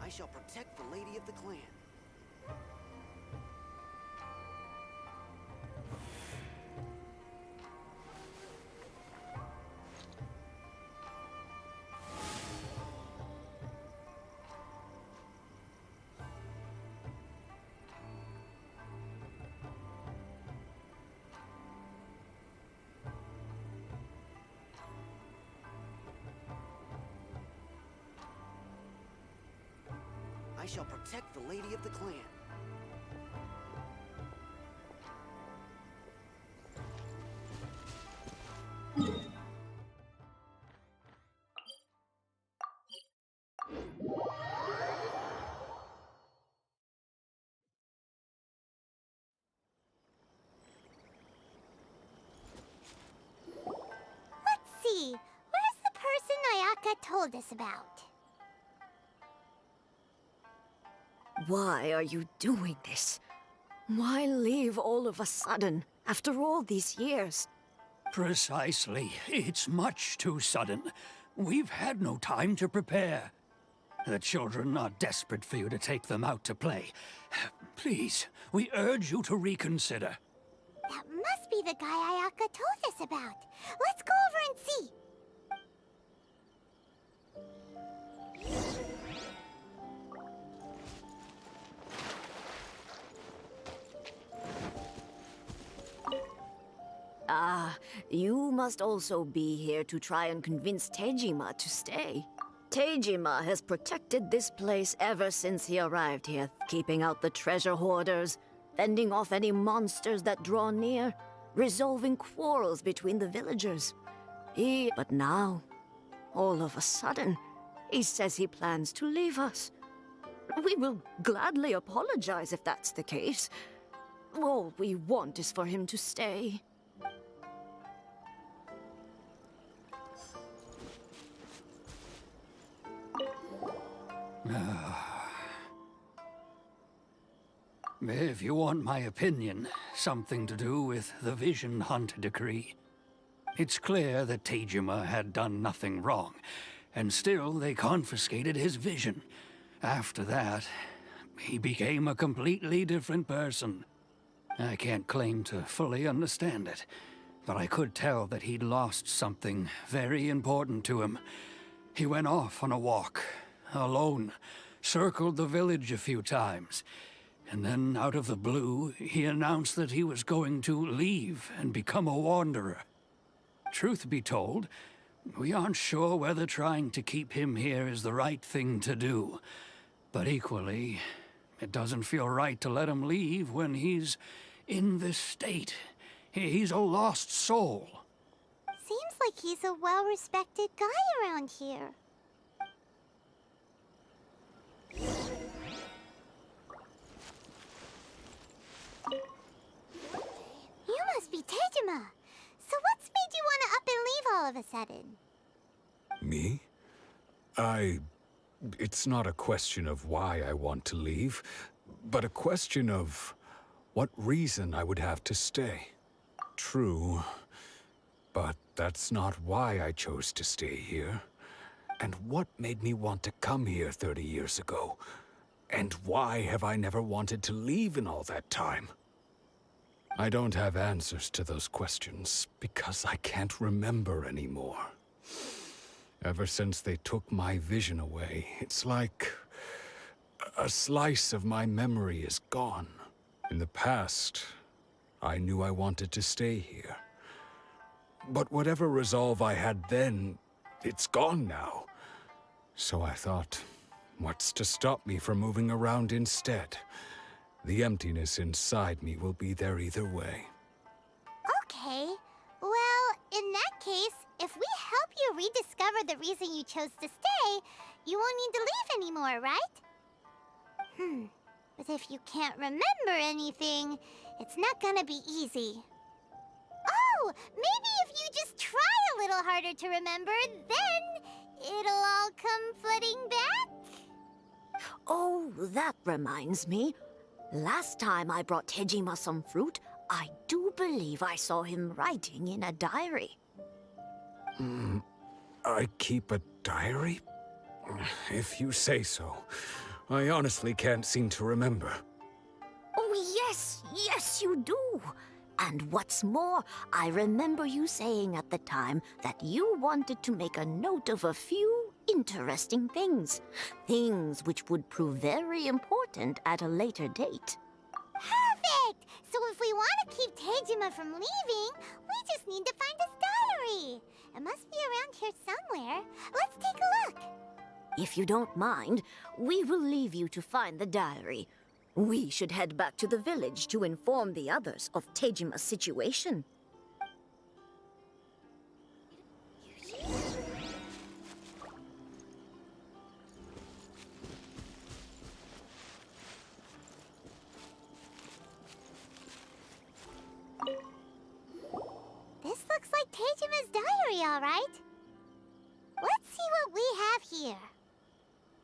I shall protect the lady of the clan. I shall protect the lady of the clan. Let's see. Where's the person Ayaka told us about? Why are you doing this? Why leave all of a sudden, after all these years? Precisely. It's much too sudden. We've had no time to prepare. The children are desperate for you to take them out to play. Please, we urge you to reconsider. That must be the guy Ayaka told us about. Let's go over and see. You must also be here to try and convince Tejima to stay. Tejima has protected this place ever since he arrived here, keeping out the treasure hoarders, fending off any monsters that draw near, resolving quarrels between the villagers. But now, all of a sudden, he says he plans to leave us. We will gladly apologize if that's the case. All we want is for him to stay. If you want my opinion, something to do with the Vision Hunt decree. It's clear that Tejima had done nothing wrong, and still they confiscated his vision. After that, he became a completely different person. I can't claim to fully understand it, but I could tell that he'd lost something very important to him. He went off on a walk, alone, circled the village a few times, and then, out of the blue, he announced that he was going to leave and become a wanderer. Truth be told, we aren't sure whether trying to keep him here is the right thing to do. But equally, it doesn't feel right to let him leave when he's in this state. He's a lost soul. Seems like he's a well-respected guy around here. You must be Tejima. So what's made you want to up and leave all of a sudden? Me? It's not a question of why I want to leave, but a question of what reason I would have to stay. True, but that's not why I chose to stay here. And what made me want to come here 30 years ago? And why have I never wanted to leave in all that time? I don't have answers to those questions because I can't remember anymore. Ever since they took my vision away, it's like a slice of my memory is gone. In the past, I knew I wanted to stay here. But whatever resolve I had then, it's gone now. So I thought, what's to stop me from moving around instead? The emptiness inside me will be there either way. Okay. Well, in that case, if we help you rediscover the reason you chose to stay, you won't need to leave anymore, right? But if you can't remember anything, it's not gonna be easy. Oh, maybe if you just try a little harder to remember, then it'll all come flooding back? Oh, that reminds me. Last time I brought Tejima some fruit, I do believe I saw him writing in a diary. I keep a diary? If you say so. I honestly can't seem to remember. Oh, yes, yes, you do. And what's more, I remember you saying at the time that you wanted to make a note of a few interesting things. Things which would prove very important at a later date. Perfect! So if we want to keep Tejima from leaving, we just need to find his diary. It must be around here somewhere. Let's take a look. If you don't mind, we will leave you to find the diary. We should head back to the village to inform the others of Tejima's situation. This looks like Tejima's diary, all right. Let's see what we have here.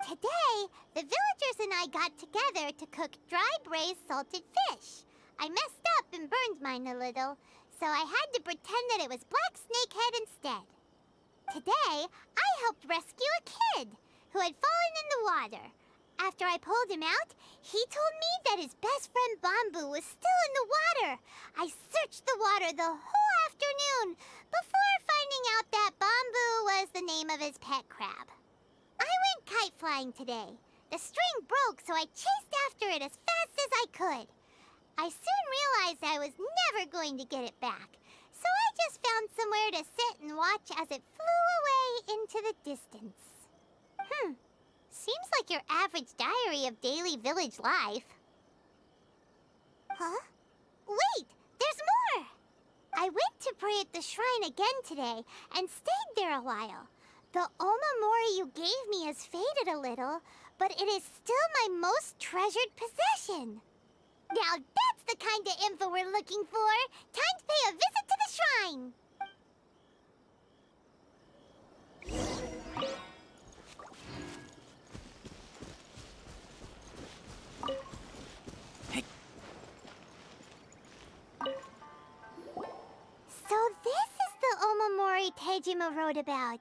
Today, the villagers and I got together to cook dry braised salted fish. I messed up and burned mine a little, so I had to pretend that it was black snakehead instead. Today, I helped rescue a kid who had fallen in the water. After I pulled him out, he told me that his best friend Bamboo was still in the water. I searched the water the whole afternoon before finding out that Bamboo was the name of his pet crab. I went kite flying today. The string broke, so I chased after it as fast as I could. I soon realized I was never going to get it back, so I just found somewhere to sit and watch as it flew away into the distance. Seems like your average diary of daily village life. Huh? Wait, there's more! I went to pray at the shrine again today and stayed there a while. The omamori you gave me has faded a little, but it is still my most treasured possession. Now that's the kind of info we're looking for. Time to pay a visit to the shrine. So this is the omamori Tejima wrote about.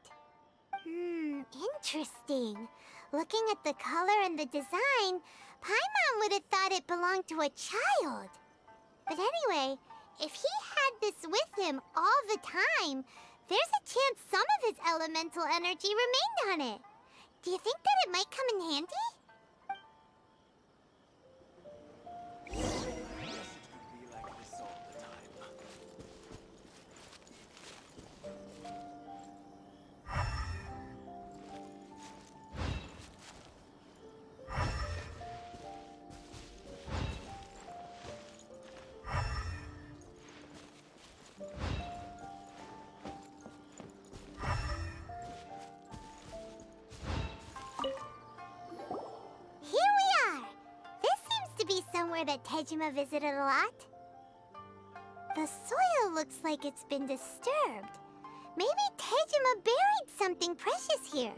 Interesting. Looking at the color and the design, Paimon would have thought it belonged to a child. But anyway, if he had this with him all the time, there's a chance some of his elemental energy remained on it. Do you think that it might come in handy? Somewhere that Tejima visited a lot. The soil looks like it's been disturbed. Maybe Tejima buried something precious here.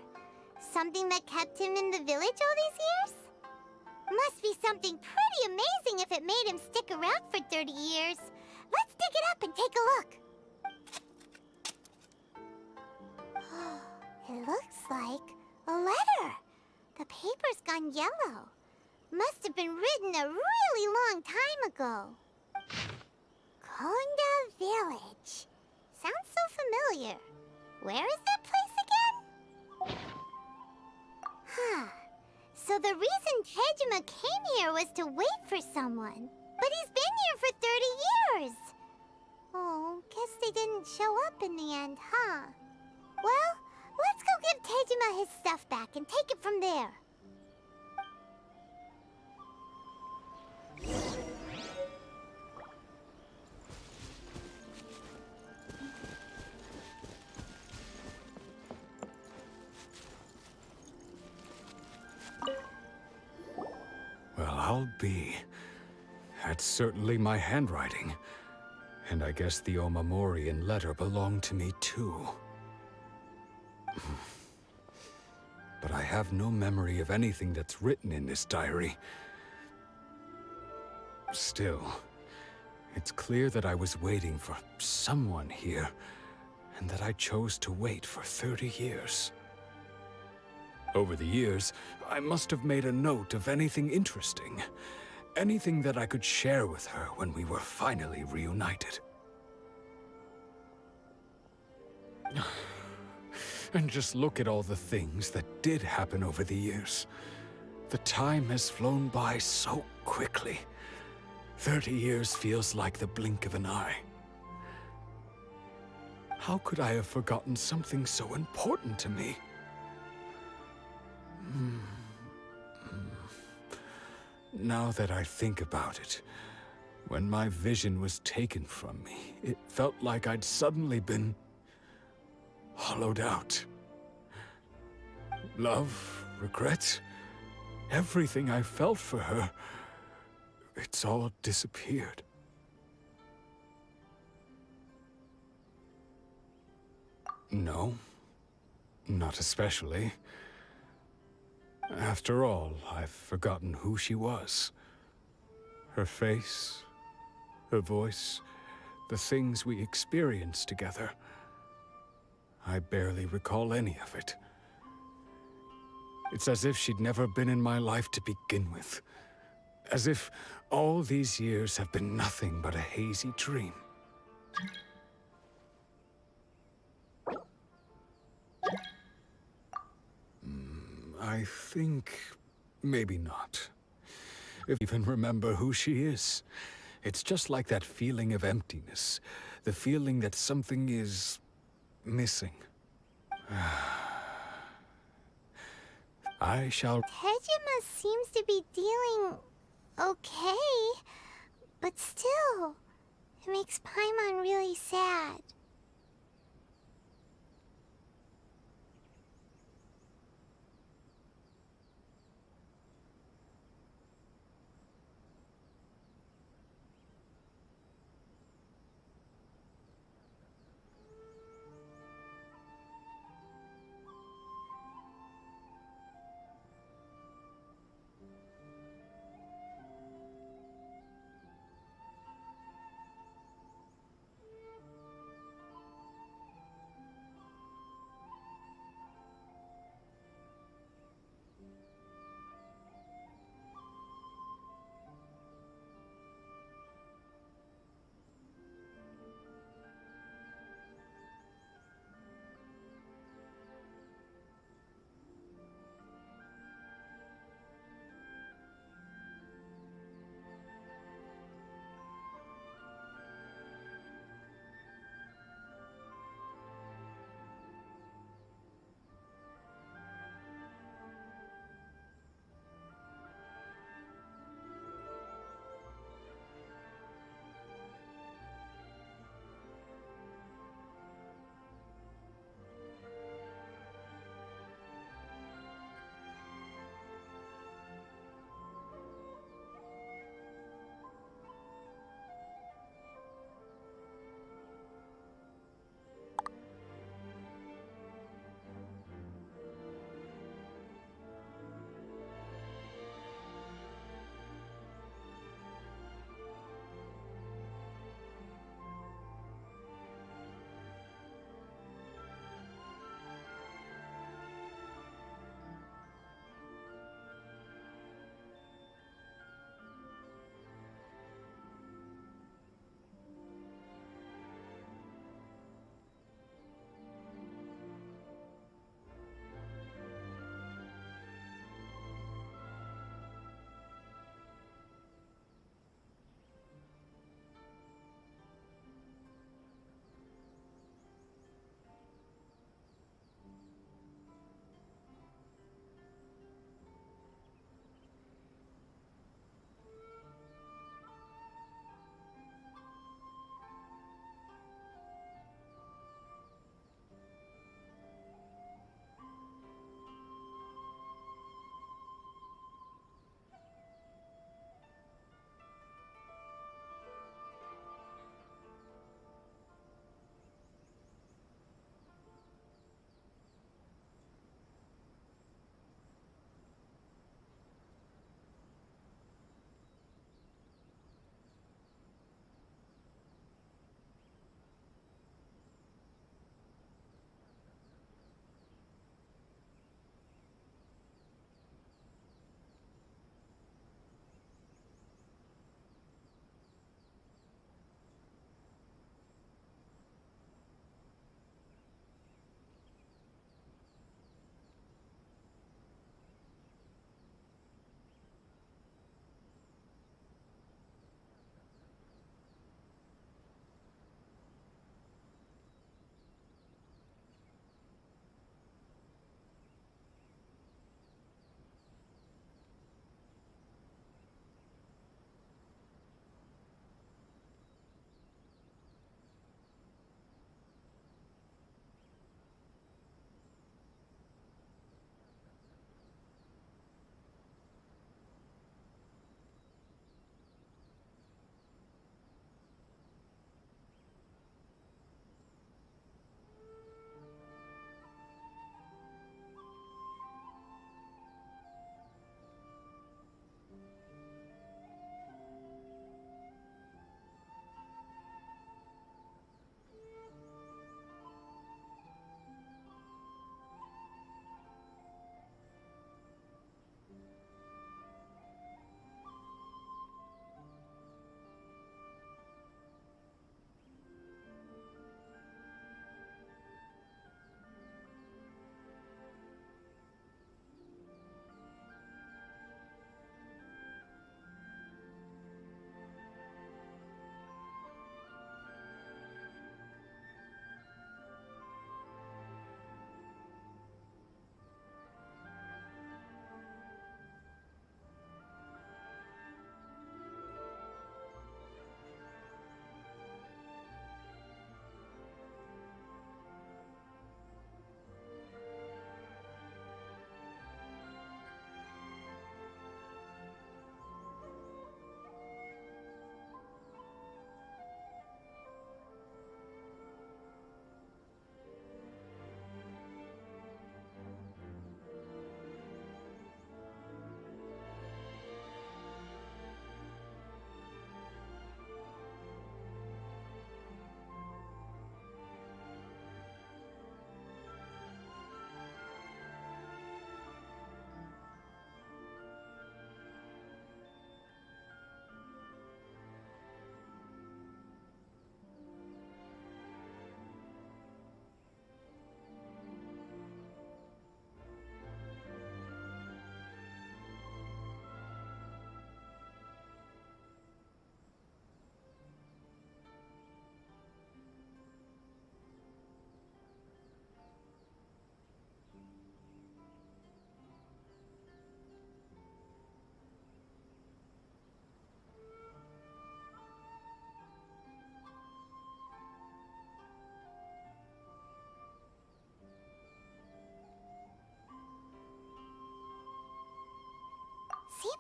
Something that kept him in the village all these years? Must be something pretty amazing if it made him stick around for 30 years. Let's dig it up and take a look. It looks like a letter. The paper's gone yellow. Must have been written a really long time ago. Konda Village. Sounds so familiar. Where is that place again? So the reason Tejima came here was to wait for someone. But he's been here for 30 years. Oh, guess they didn't show up in the end, huh? Well, let's go give Tejima his stuff back and take it from there. Well, I'll be. That's certainly my handwriting. And I guess the omamori and letter belong to me too. But I have no memory of anything that's written in this diary. Still, it's clear that I was waiting for someone here, and that I chose to wait for 30 years. Over the years, I must have made a note of anything interesting. Anything that I could share with her when we were finally reunited. And just look at all the things that did happen over the years. The time has flown by so quickly. 30 years feels like the blink of an eye. How could I have forgotten something so important to me? Now that I think about it, when my vision was taken from me, it felt like I'd suddenly been hollowed out. Love, regret, everything I felt for her, it's all disappeared. No, not especially. After all, I've forgotten who she was. Her face, her voice, the things we experienced together. I barely recall any of it. It's as if she'd never been in my life to begin with. As if all these years have been nothing but a hazy dream. I think maybe not. If I even remember who she is. It's just like that feeling of emptiness. The feeling that something is missing. I shall... Tejima seems to be dealing okay, but still, it makes Paimon really sad.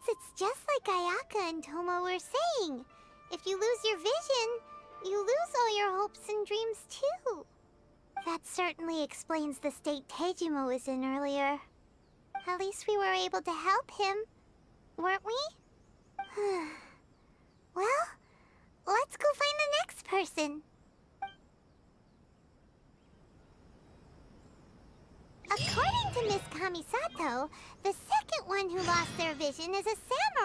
it's just like Ayaka and Tomo were saying. If you lose your vision, you lose all your hopes and dreams too. That certainly explains the state Tejima was in earlier. At least we were able to help him, weren't we? Well, let's go find the next person. According to Miss Kamisato, the second one who lost their vision is a samurai.